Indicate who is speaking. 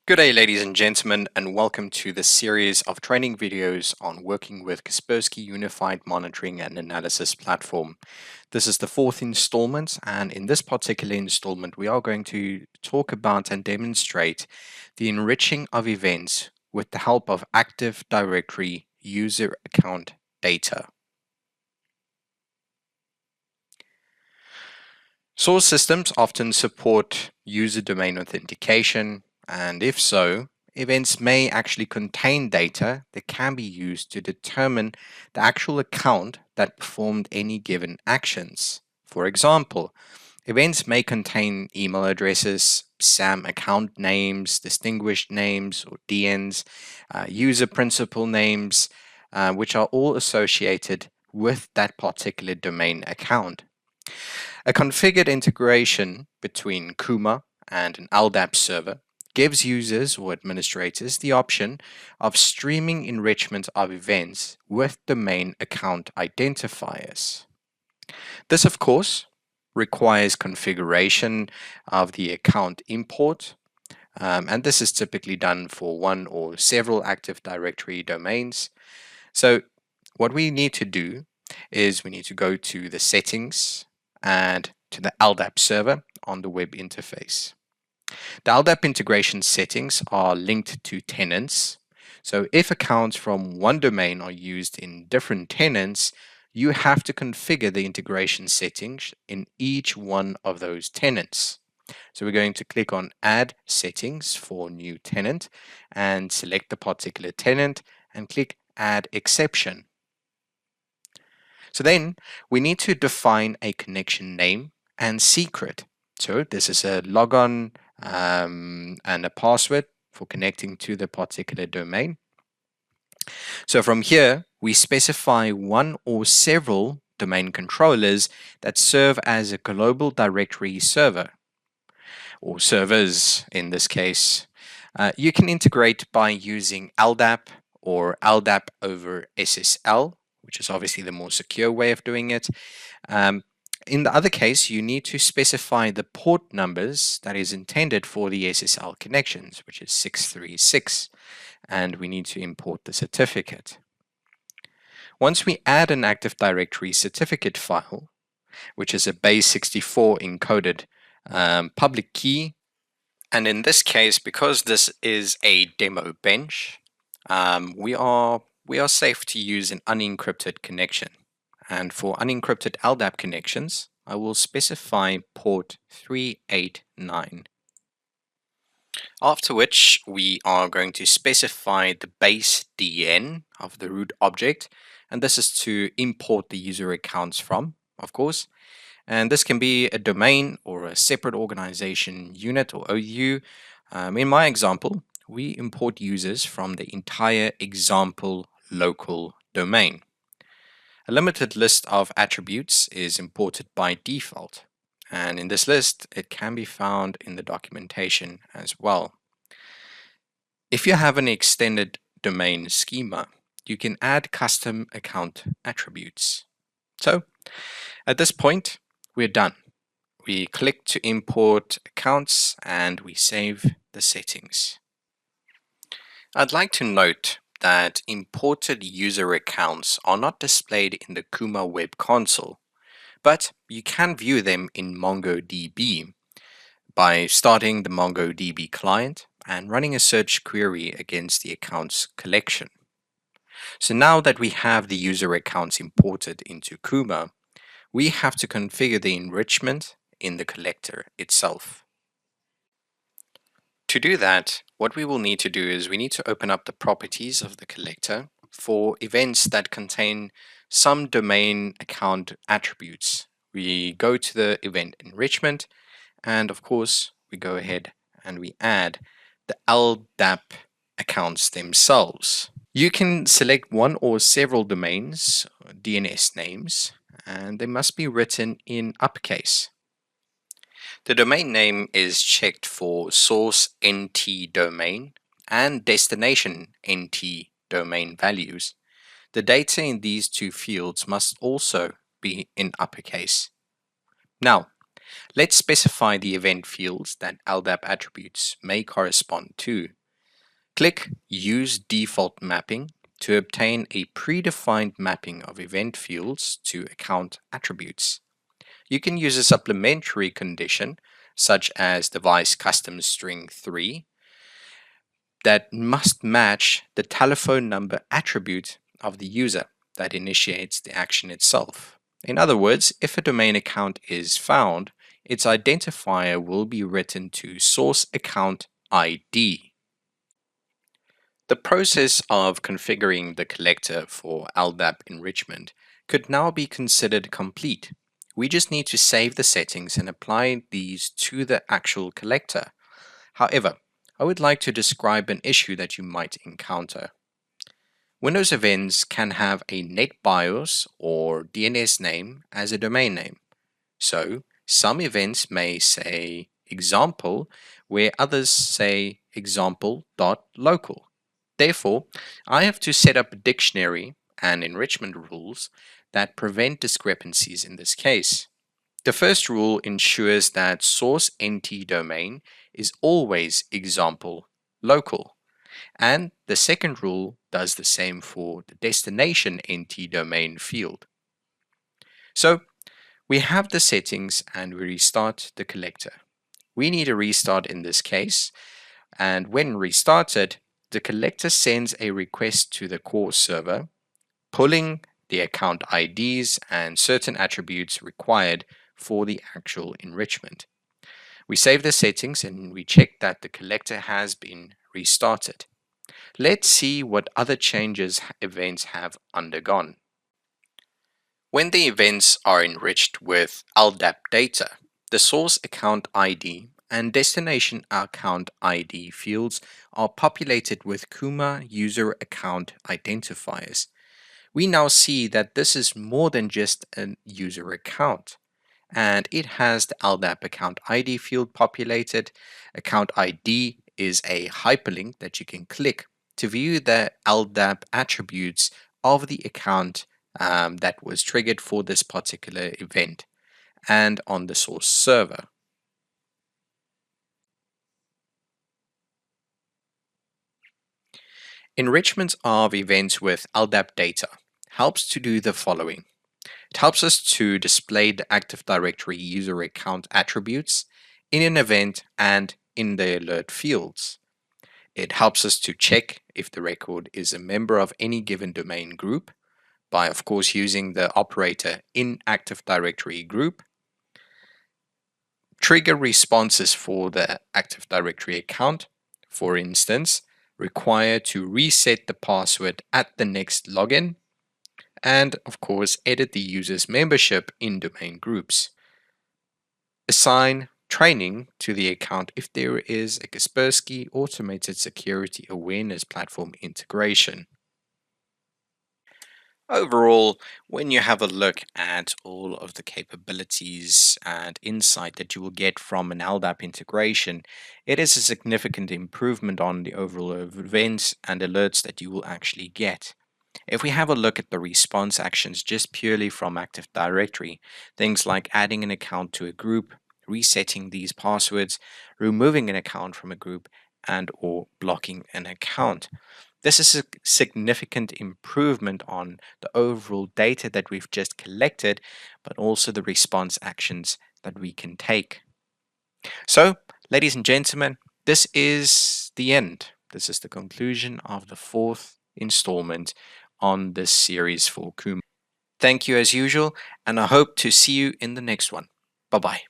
Speaker 1: Good day, ladies and gentlemen, and welcome to this series of training videos on working with Kaspersky Unified Monitoring and Analysis Platform. This is the fourth installment, and in this particular installment, we are going to talk about and demonstrate the enriching of events with the help of Active Directory user account data. Source systems often support user domain authentication, and if so, events may actually contain data that can be used to determine the actual account that performed any given actions. For example, events may contain email addresses, SAM account names, distinguished names or DNs, user principal names, which are all associated with that particular domain account. A configured integration between Kuma and an LDAP server gives users or administrators the option of streaming enrichment of events with domain account identifiers. This, of course, requires configuration of the account import, and this is typically done for one or several Active Directory domains. So what we need to do is we need to go to the settings and to the LDAP server on the web interface. The LDAP integration settings are linked to tenants. So if accounts from one domain are used in different tenants, you have to configure the integration settings in each one of those tenants. So we're going to click on Add Settings for New Tenant and select the particular tenant and click Add Exception. So then we need to define a connection name and secret. So this is a logon and a password for connecting to the particular domain. So from here, we specify one or several domain controllers that serve as a global directory server, or servers in this case. You can integrate by using LDAP or LDAP over SSL, which is obviously the more secure way of doing it. In the other case, you need to specify the port numbers that is intended for the SSL connections, which is 636, and we need to import the certificate. Once we add an Active Directory certificate file, which is a base64 encoded public key, and in this case, because this is a demo bench, we are safe to use an unencrypted connection. And for unencrypted LDAP connections, I will specify port 389. After which, we are going to specify the base DN of the root object, and this is to import the user accounts from, of course. And this can be a domain or a separate organization unit or OU. In my example, we import users from the entire example local domain. A limited list of attributes is imported by default, and in this list, it can be found in the documentation as well. If you have an extended domain schema, you can add custom account attributes. So, at this point, we're done. We click to import accounts and we save the settings. I'd like to note that imported user accounts are not displayed in the Kuma web console, but you can view them in MongoDB by starting the MongoDB client and running a search query against the accounts collection. So now that we have the user accounts imported into Kuma, we have to configure the enrichment in the collector itself. To do that, what we will need to do is we need to open up the properties of the collector for events that contain some domain account attributes. We go to the event enrichment, and of course, we go ahead and we add the LDAP accounts themselves. You can select one or several domains, DNS names, and they must be written in uppercase. The domain name is checked for source NT domain and destination NT domain values. The data in these two fields must also be in uppercase. Now, let's specify the event fields that LDAP attributes may correspond to. Click Use Default Mapping to obtain a predefined mapping of event fields to account attributes. You can use a supplementary condition, such as device custom string 3, that must match the telephone number attribute of the user that initiates the action itself. In other words, if a domain account is found, its identifier will be written to source account ID. The process of configuring the collector for LDAP enrichment could now be considered complete. We just need to save the settings and apply these to the actual collector. However, I would like to describe an issue that you might encounter. Windows events can have a NetBIOS or DNS name as a domain name. So, some events may say example, where others say example.local. Therefore, I have to set up a dictionary and enrichment rules that prevent discrepancies in this case. The first rule ensures that source NT domain is always example local, and the second rule does the same for the destination NT domain field. So we have the settings and we restart the collector. We need a restart in this case, and when restarted, the collector sends a request to the core server, pulling the account IDs and certain attributes required for the actual enrichment. We save the settings and we check that the collector has been restarted. Let's see what other changes events have undergone. When the events are enriched with LDAP data, the source account ID and destination account ID fields are populated with Kuma user account identifiers. We now see that this is more than just a user account, and it has the LDAP account ID field populated. Account ID is a hyperlink that you can click to view the LDAP attributes of the account that was triggered for this particular event and on the source server. Enrichment of events with LDAP data helps to do the following. It helps us to display the Active Directory user account attributes in an event and in the alert fields. It helps us to check if the record is a member of any given domain group by, of course, using the operator in Active Directory group. Trigger responses for the Active Directory account, for instance, require to reset the password at the next login, and of course edit the user's membership in domain groups. Assign training to the account if there is a Kaspersky automated security awareness platform integration. Overall, when you have a look at all of the capabilities and insight that you will get from an LDAP integration, it is a significant improvement on the overall events and alerts that you will actually get. If we have a look at the response actions just purely from Active Directory, things like adding an account to a group, resetting these passwords, removing an account from a group, and or blocking an account. This is a significant improvement on the overall data that we've just collected, but also the response actions that we can take. So, ladies and gentlemen, this is the end. This is the conclusion of the fourth installment on this series for Kuma. Thank you as usual, and I hope to see you in the next one. Bye-bye.